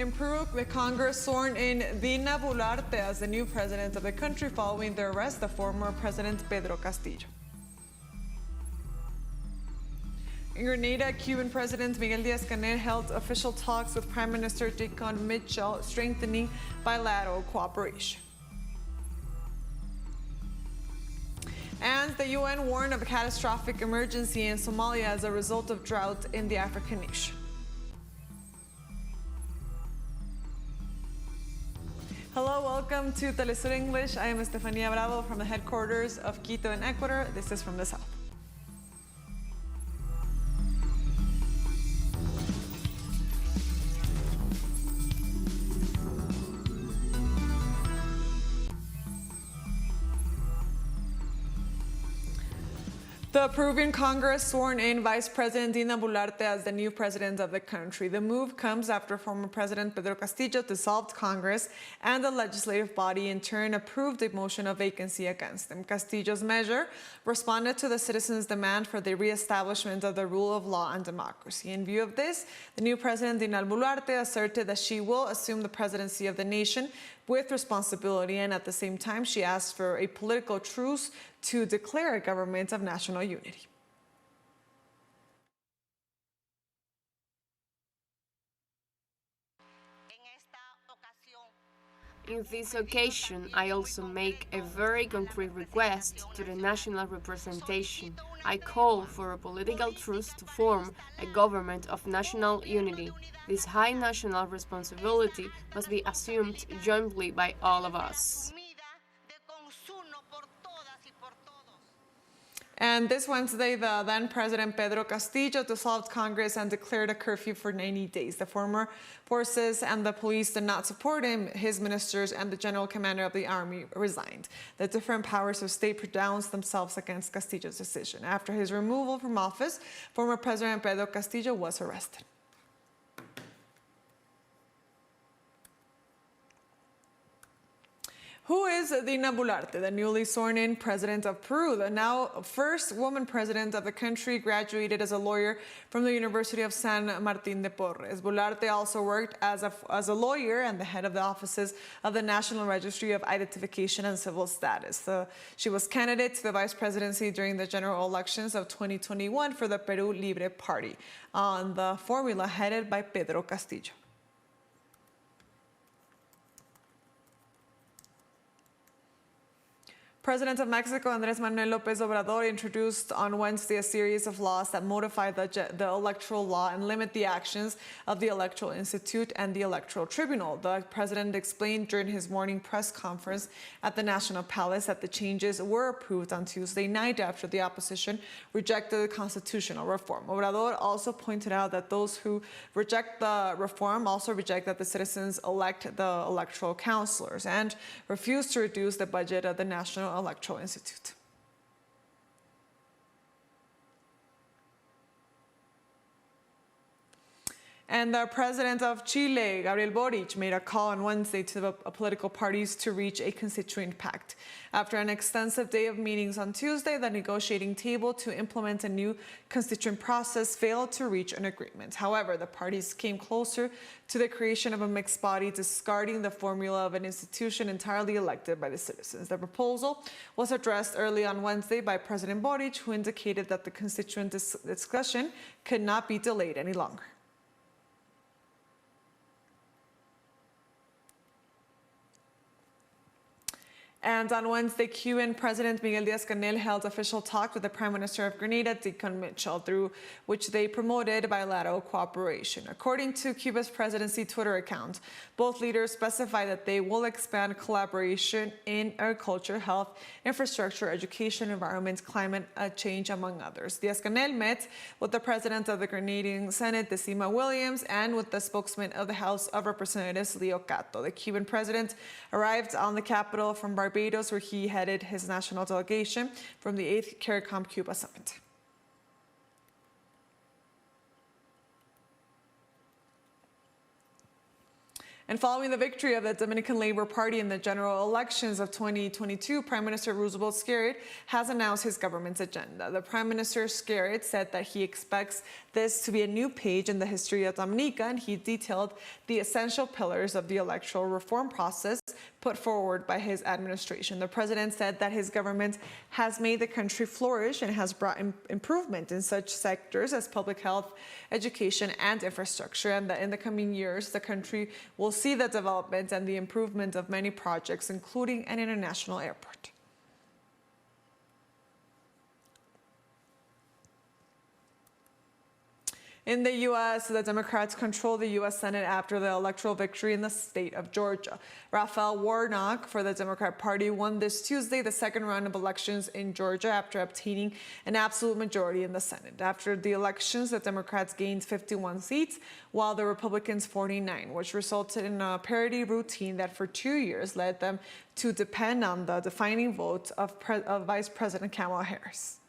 In Peru, the Congress sworn in Dina Boluarte as the new president of the country following the arrest of former President Pedro Castillo. In Grenada, Cuban President Miguel Díaz-Canel held official talks with Prime Minister Dina Boluarte, strengthening bilateral cooperation. And the UN warned of a catastrophic emergency in Somalia as a result of drought in the African nation. Hello, welcome to teleSUR English. I am Estefania Bravo from the headquarters of Quito in Ecuador. This is from the south. The Peruvian Congress sworn in Vice President Dina Boluarte as the new president of the country. The move comes after former President Pedro Castillo dissolved Congress and the legislative body in turn approved a motion of vacancy against him. Castillo's measure responded to the citizens' demand for the reestablishment of the rule of law and democracy. In view of this, the new president Dina Boluarte asserted that she will assume the presidency of the nation with responsibility, and at the same time she asked for a political truce to declare a government of national unity. In this occasion, I also make a very concrete request to the national representation. I call for a political truce to form a government of national unity. This high national responsibility must be assumed jointly by all of us. And this Wednesday, the then President Pedro Castillo dissolved Congress and declared a curfew for 90 days. The former forces and the police did not support him. His ministers and the general commander of the army resigned. The different powers of state pronounced themselves against Castillo's decision. After his removal from office, former President Pedro Castillo was arrested. Who is Dina Boluarte, the newly sworn-in president of Peru? The now first woman president of the country graduated as a lawyer from the University of San Martín de Porres. Boluarte also worked as a lawyer and the head of the offices of the National Registry of Identification and Civil Status. She was candidate to the vice presidency during the general elections of 2021 for the Peru Libre Party on the formula headed by Pedro Castillo. President of Mexico, Andrés Manuel López Obrador, introduced on Wednesday a series of laws that modify the electoral law and limit the actions of the Electoral Institute and the Electoral Tribunal. The president explained during his morning press conference at the National Palace that the changes were approved on Tuesday night after the opposition rejected the constitutional reform. Obrador also pointed out that those who reject the reform also reject that the citizens elect the electoral counselors and refuse to reduce the budget of the National Electoral Institute. And the president of Chile, Gabriel Boric, made a call on Wednesday to the political parties to reach a constituent pact. After an extensive day of meetings on Tuesday, the negotiating table to implement a new constituent process failed to reach an agreement. However, the parties came closer to the creation of a mixed body, discarding the formula of an institution entirely elected by the citizens. The proposal was addressed early on Wednesday by President Boric, who indicated that the constituent discussion could not be delayed any longer. And on Wednesday, Cuban President Miguel Díaz-Canel held official talks with the Prime Minister of Grenada, Dina, through which they promoted bilateral cooperation. According to Cuba's presidency Twitter account, both leaders specified that they will expand collaboration in agriculture, health, infrastructure, education, environment, climate change, among others. Díaz-Canel met with the President of the Grenadian Senate, Decima Williams, and with the spokesman of the House of Representatives, Leo Cato. The Cuban president arrived on the capital from Barbados, where he headed his national delegation from the 8th CARICOM Cuba Summit. And following the victory of the Dominican Labor Party in the general elections of 2022, Prime Minister Roosevelt Skerrit has announced his government's agenda. The Prime Minister Skerrit said that he expects this to be a new page in the history of Dominica, and he detailed the essential pillars of the electoral reform process put forward by his administration. The president said that his government has made the country flourish and has brought improvement in such sectors as public health, education, and infrastructure, and that in the coming years, the country will see the development and the improvement of many projects, including an international airport. In the U.S., the Democrats control the U.S. Senate after the electoral victory in the state of Georgia. Raphael Warnock for the Democrat Party won this Tuesday the second round of elections in Georgia after obtaining an absolute majority in the Senate. After the elections, the Democrats gained 51 seats, while the Republicans 49, which resulted in a parity routine that for 2 years led them to depend on the defining vote of Vice President Kamala Harris.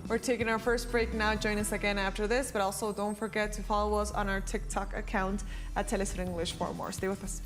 We're taking our first break now. Join us again after this, but also don't forget to follow us on our TikTok account at teleSUR English for more. Stay with us.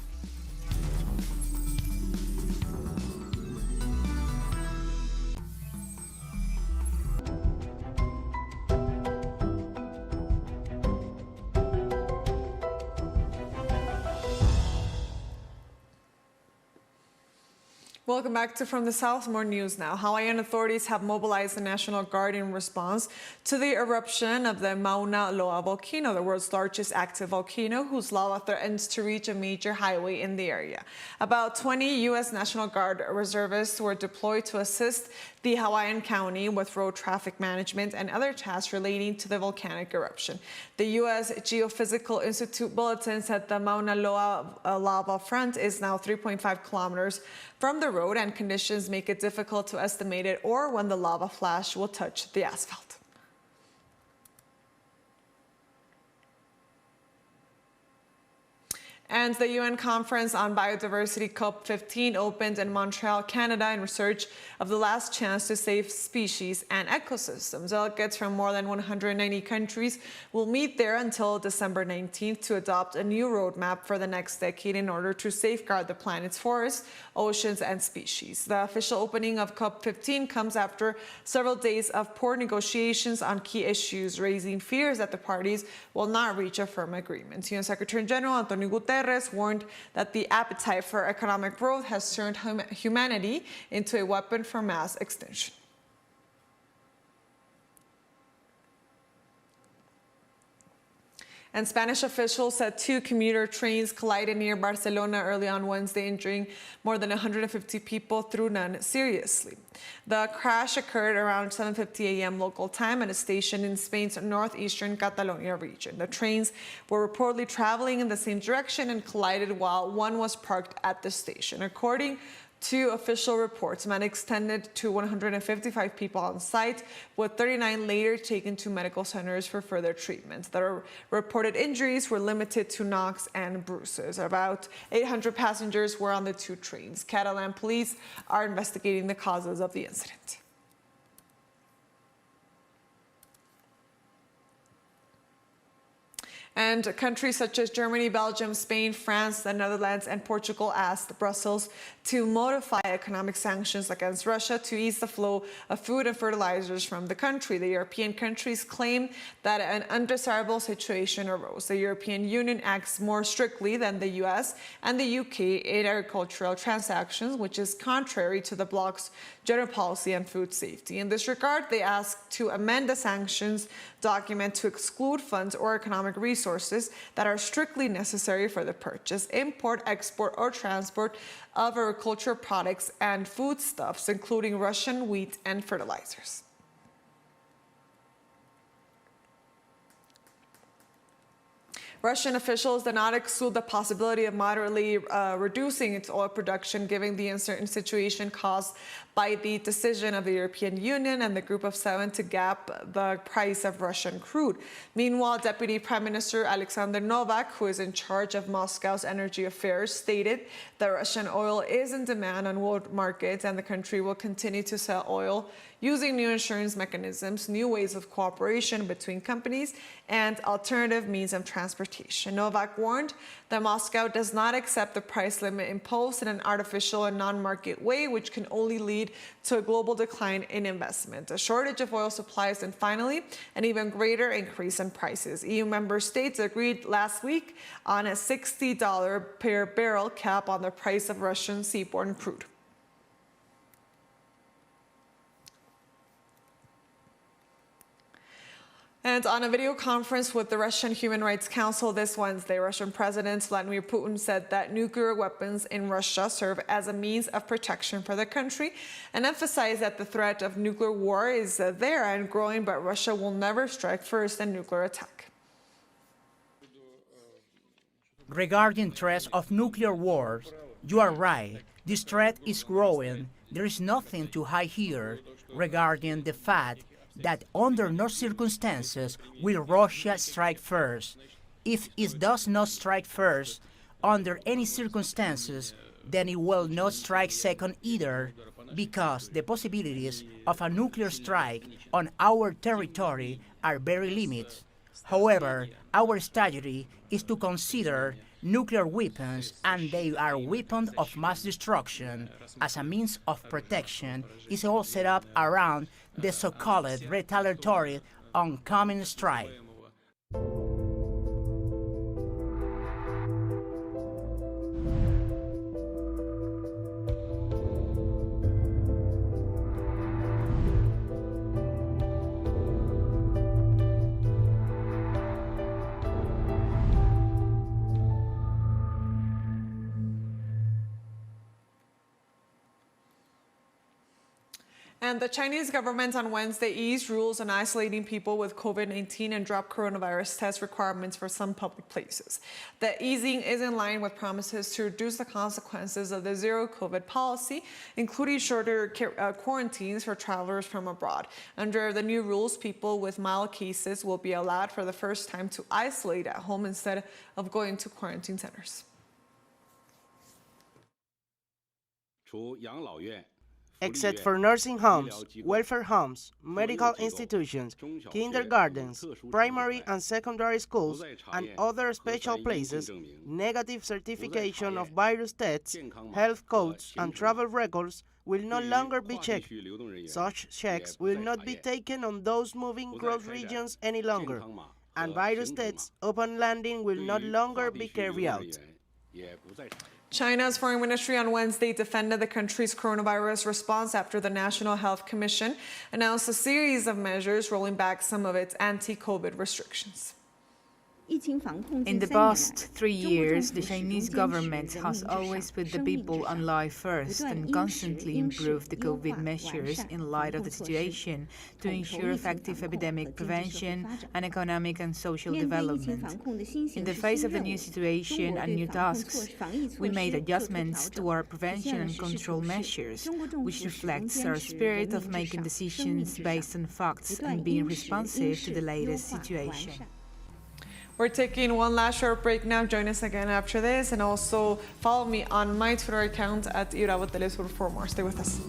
Welcome back to From the South. More news now. Hawaiian authorities have mobilized the National Guard in response to the eruption of the Mauna Loa volcano, the world's largest active volcano, whose lava threatens to reach a major highway in the area. About 20 U.S. National Guard reservists were deployed to assist the Hawaiian County with road traffic management and other tasks relating to the volcanic eruption. The U.S. Geophysical Institute bulletin said the Mauna Loa lava front is now 3.5 kilometers from the road, and conditions make it difficult to estimate it or when the lava flash will touch the asphalt. And the UN Conference on Biodiversity COP15 opened in Montreal, Canada, in research of the last chance to save species and ecosystems. Delegates from more than 190 countries will meet there until December 19th to adopt a new roadmap for the next decade in order to safeguard the planet's forests, oceans, and species. The official opening of COP15 comes after several days of poor negotiations on key issues, raising fears that the parties will not reach a firm agreement. UN Secretary General Antonio Guterres warned that the appetite for economic growth has turned humanity into a weapon for mass extinction. And Spanish officials said 2 commuter trains collided near Barcelona early on Wednesday, injuring more than 150 people, through none seriously. The crash occurred around 7:50 a.m. local time at a station in Spain's northeastern Catalonia region. The trains were reportedly traveling in the same direction and collided while one was parked at the station. According to official reports, medics tended to 155 people on site, with 39 later taken to medical centers for further treatment. The reported injuries were limited to knocks and bruises. About 800 passengers were on the 2 trains. Catalan police are investigating the causes of the incident. And countries such as Germany, Belgium, Spain, France, the Netherlands, and Portugal asked Brussels to modify economic sanctions against Russia to ease the flow of food and fertilizers from the country. The European countries claim that an undesirable situation arose. The European Union acts more strictly than the US and the UK in agricultural transactions, which is contrary to the bloc's general policy on food safety. In this regard, they asked to amend the sanctions document to exclude funds or economic resources that are strictly necessary for the purchase, import, export, or transport of agricultural products and foodstuffs, including Russian wheat and fertilizers. Russian officials did not exclude the possibility of moderately reducing its oil production, given the uncertain situation caused by the decision of the European Union and the Group of Seven to cap the price of Russian crude. Meanwhile, Deputy Prime Minister Alexander Novak, who is in charge of Moscow's energy affairs, stated that Russian oil is in demand on world markets and the country will continue to sell oil using new insurance mechanisms, new ways of cooperation between companies, and alternative means of transportation. Novak warned that Moscow does not accept the price limit imposed in an artificial and non-market way, which can only lead to a global decline in investment, a shortage of oil supplies, and finally, an even greater increase in prices. EU member states agreed last week on a $60 per barrel cap on the price of Russian seaborne crude. And on a video conference with the Russian Human Rights Council this Wednesday, Russian President Vladimir Putin said that nuclear weapons in Russia serve as a means of protection for the country and emphasized that the threat of nuclear war is there and growing, but Russia will never strike first in nuclear attack. Regarding threats of nuclear wars, you are right. This threat is growing. There is nothing to hide here regarding the fact that under no circumstances will Russia strike first. If it does not strike first, under any circumstances, then it will not strike second either, because the possibilities of a nuclear strike on our territory are very limited. However, our strategy is to consider nuclear weapons, and they are weapons of mass destruction, as a means of protection. Is all set up around the so-called retaliatory oncoming strike. And the Chinese government on Wednesday eased rules on isolating people with COVID-19 and dropped coronavirus test requirements for some public places. The easing is in line with promises to reduce the consequences of the zero COVID policy, including shorter quarantines for travelers from abroad. Under the new rules, people with mild cases will be allowed for the first time to isolate at home instead of going to quarantine centers. Except for nursing homes, welfare homes, medical institutions, kindergartens, primary and secondary schools, and other special places, negative certification of virus tests, health codes, and travel records will no longer be checked. Such checks will not be taken on those moving cross regions any longer, and virus tests upon landing will no longer be carried out. China's foreign ministry on Wednesday defended the country's coronavirus response after the National Health Commission announced a series of measures rolling back some of its anti-COVID restrictions. In the past 3 years, the Chinese government has always put the people on life first and constantly improved the COVID measures in light of the situation to ensure effective epidemic prevention and economic and social development. In the face of the new situation and new tasks, we made adjustments to our prevention and control measures, which reflects our spirit of making decisions based on facts and being responsive to the latest situation. We're taking one last short break now. Join us again after this, and also follow me on my Twitter account at teleSUR for more. Stay with us.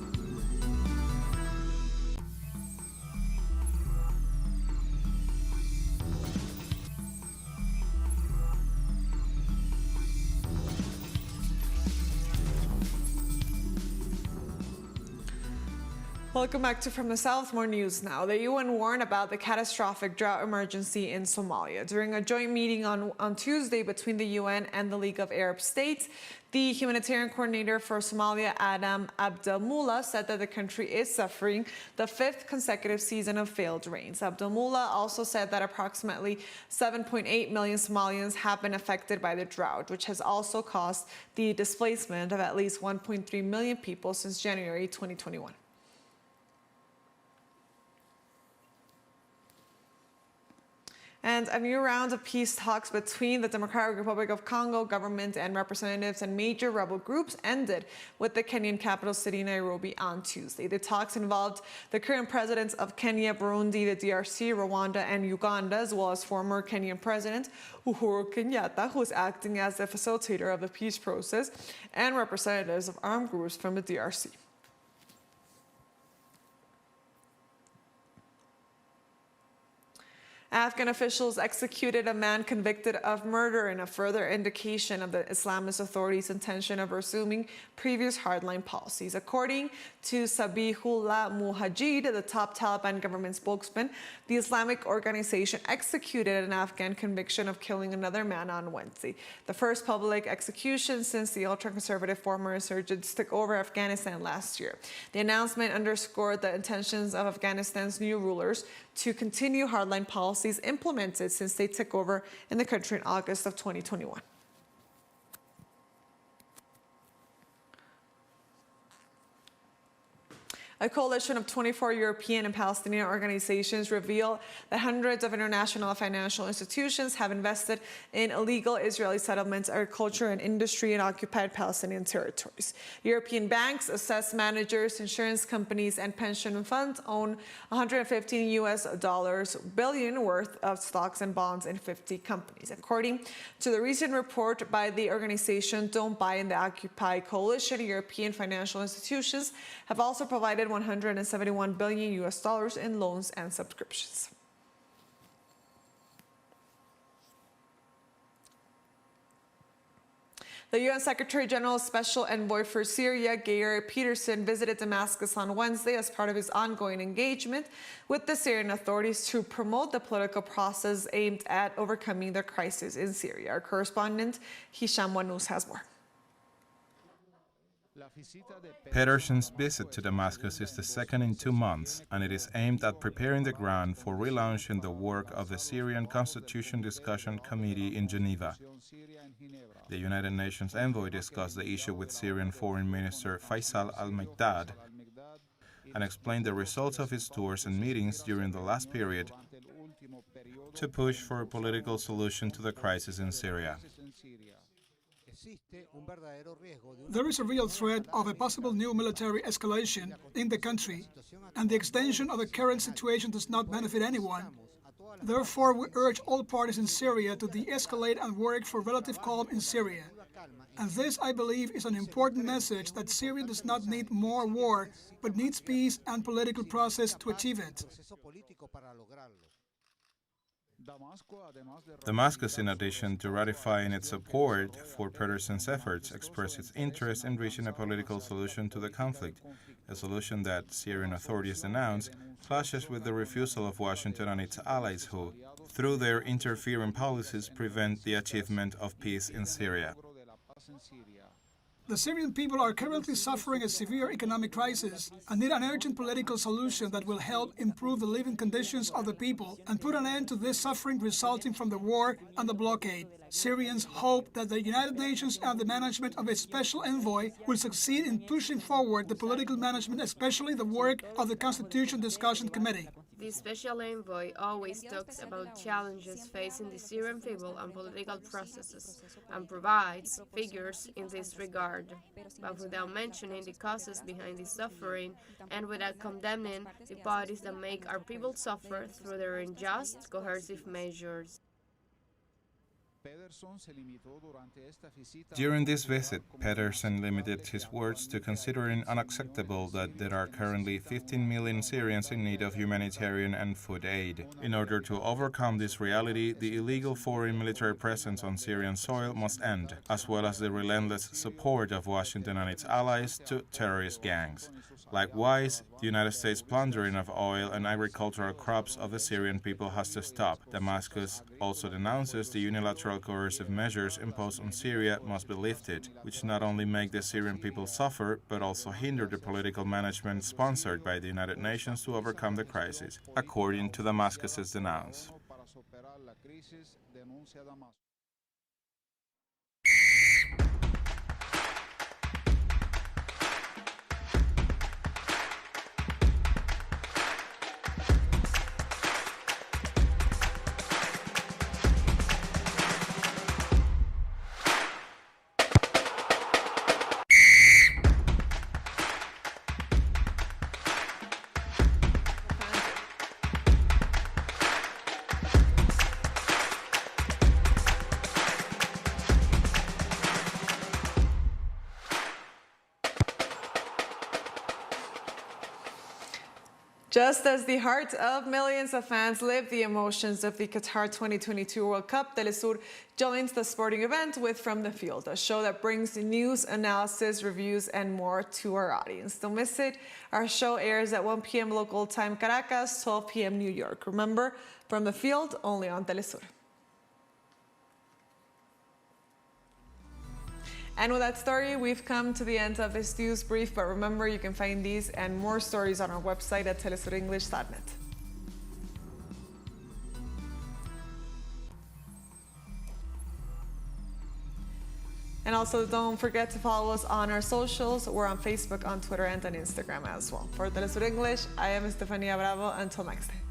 Welcome back to From the South. More news now. The UN warned about the catastrophic drought emergency in Somalia. During a joint meeting on Tuesday between the UN and the League of Arab States, the humanitarian coordinator for Somalia, Adam Abdelmullah, said that the country is suffering the 5th consecutive season of failed rains. Abdelmullah also said that approximately 7.8 million Somalians have been affected by the drought, which has also caused the displacement of at least 1.3 million people since January 2021. And a new round of peace talks between the Democratic Republic of Congo government and representatives and major rebel groups ended with the Kenyan capital city Nairobi on Tuesday. The talks involved the current presidents of Kenya, Burundi, the DRC, Rwanda, and Uganda, as well as former Kenyan President Uhuru Kenyatta, who is acting as the facilitator of the peace process, and representatives of armed groups from the DRC. Afghan officials executed a man convicted of murder in a further indication of the Islamist authorities' intention of resuming previous hardline policies. According to Sabihullah Mujahid, the top Taliban government spokesman, the Islamic organization executed an Afghan conviction of killing another man on Wednesday, the first public execution since the ultra-conservative former insurgents took over Afghanistan last year. The announcement underscored the intentions of Afghanistan's new rulers to continue hardline policies implemented since they took over in the country in August of 2021. A coalition of 24 European and Palestinian organizations reveal that hundreds of international financial institutions have invested in illegal Israeli settlements, agriculture, and industry in occupied Palestinian territories. European banks, assessed managers, insurance companies, and pension funds own $115 billion worth of stocks and bonds in 50 companies. According to the recent report by the organization Don't Buy in the Occupy Coalition, European financial institutions have also provided $171 billion in loans and subscriptions. The UN Secretary General's Special Envoy for Syria, Geir Peterson, visited Damascus on Wednesday as part of his ongoing engagement with the Syrian authorities to promote the political process aimed at overcoming the crisis in Syria. Our correspondent, Hisham Wanous, has more. Peterson's visit to Damascus is the second in 2 months, and it is aimed at preparing the ground for relaunching the work of the Syrian Constitution Discussion Committee in Geneva. The United Nations envoy discussed the issue with Syrian Foreign Minister Faisal al-Mikdad and explained the results of his tours and meetings during the last period to push for a political solution to the crisis in Syria. There is a real threat of a possible new military escalation in the country, and the extension of the current situation does not benefit anyone. Therefore, we urge all parties in Syria to de-escalate and work for relative calm in Syria. And this, I believe, is an important message that Syria does not need more war, but needs peace and political process to achieve it. Damascus, in addition to ratifying its support for Peterson's efforts, expressed its interest in reaching a political solution to the conflict, a solution that Syrian authorities announced clashes with the refusal of Washington and its allies who, through their interfering policies, prevent the achievement of peace in Syria. The Syrian people are currently suffering a severe economic crisis and need an urgent political solution that will help improve the living conditions of the people and put an end to this suffering resulting from the war and the blockade. Syrians hope that the United Nations and the management of its special envoy will succeed in pushing forward the political management, especially the work of the Constitution Discussion Committee. The special envoy always talks about challenges facing the Syrian people and political processes and provides figures in this regard, but without mentioning the causes behind the suffering and without condemning the parties that make our people suffer through their unjust, coercive measures. During this visit, Peterson limited his words to considering unacceptable that there are currently 15 million Syrians in need of humanitarian and food aid. In order to overcome this reality, the illegal foreign military presence on Syrian soil must end, as well as the relentless support of Washington and its allies to terrorist gangs. Likewise, the United States' plundering of oil and agricultural crops of the Syrian people has to stop. Damascus also denounces the unilateral coercive measures imposed on Syria must be lifted, which not only make the Syrian people suffer, but also hinder the political management sponsored by the United Nations to overcome the crisis, according to Damascus's denounce. Just as the heart of millions of fans live the emotions of the Qatar 2022 World Cup, teleSUR joins the sporting event with From the Field, a show that brings news, analysis, reviews, and more to our audience. Don't miss it. Our show airs at 1 p.m. local time Caracas, 12 p.m. New York. Remember, From the Field, only on teleSUR. And with that story, we've come to the end of this news brief, but remember, you can find these and more stories on our website at telesurenglish.net. And also, don't forget to follow us on our socials. We're on Facebook, on Twitter, and on Instagram as well. For Telesur English, I am Estefania Bravo. Until next time.